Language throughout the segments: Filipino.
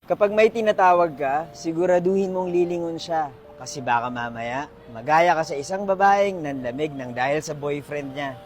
Kapag may tinatawag ka, siguraduhin mong lilingon siya. Kasi baka mamaya, magaya ka sa isang babaeng nanlamig ng dahil sa boyfriend niya.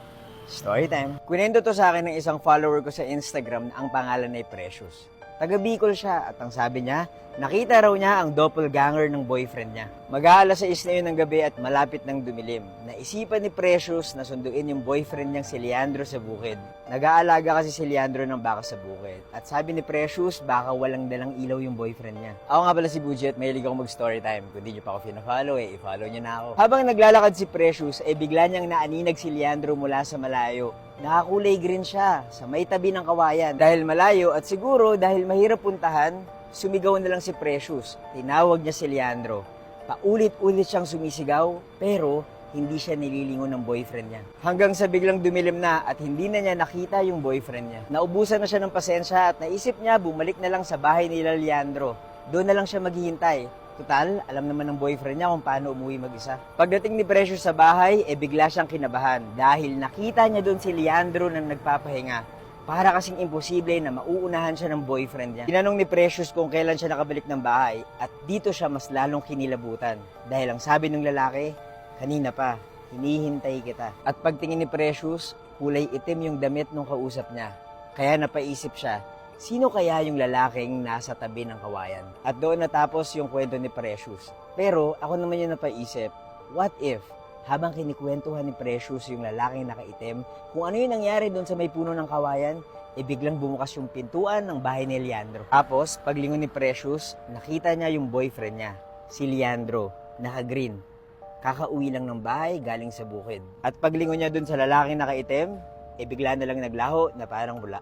Story time. Kunento to sa akin ng isang follower ko sa Instagram na ang pangalan ay Precious. Taga Bicol siya at ang sabi niya, nakita raw niya ang doppelganger ng boyfriend niya. Mag-aalas 6 na yun ng gabi at malapit ng dumilim. Naisipan ni Precious na sunduin yung boyfriend niyang si Leandro sa bukid. Nag-aalaga kasi si Leandro ng baka sa bukid. At sabi ni Precious, baka walang dalang ilaw yung boyfriend niya. Ako nga pala si Buji at mahilig ako mag-story time. Kung di niyo pa ako fina-follow, i-follow niyo na ako. Habang naglalakad si Precious, bigla niyang naaninag si Leandro mula sa malayo. Nakakulay green siya sa may tabi ng kawayan. Dahil malayo at siguro dahil mahirap puntahan, sumigaw na lang si Precious. Tinawag niya si Leandro. Paulit-ulit siyang sumisigaw, pero hindi siya nililingon ng boyfriend niya. Hanggang sa biglang dumilim na at hindi na niya nakita yung boyfriend niya. Naubusan na siya ng pasensya at naisip niya bumalik na lang sa bahay nila Leandro. Doon na lang siya maghihintay. Total, alam naman ng boyfriend niya kung paano umuwi mag-isa. Pagdating ni Precious sa bahay, bigla siyang kinabahan dahil nakita niya doon si Leandro nang nagpapahinga. Para kasing imposible na mauunahan siya ng boyfriend niya. Tinanong ni Precious kung kailan siya nakabalik ng bahay at dito siya mas lalong kinilabutan. Dahil ang sabi ng lalaki, kanina pa, hinihintay kita. At pagtingin ni Precious, kulay itim yung damit ng kausap niya. Kaya napaisip siya, sino kaya yung lalaking nasa tabi ng kawayan? At doon natapos yung kwento ni Precious. Pero ako naman yung napaisip, what if, habang kinikwentuhan ni Precious yung lalaking nakaitim, kung ano yung nangyari doon sa may puno ng kawayan, biglang bumukas yung pintuan ng bahay ni Leandro. Tapos, paglingon ni Precious, nakita niya yung boyfriend niya, si Leandro, naka-green. Kakauwi lang ng bahay galing sa bukid. At paglingon niya doon sa lalaking nakaitim, bigla na lang naglaho na parang bula.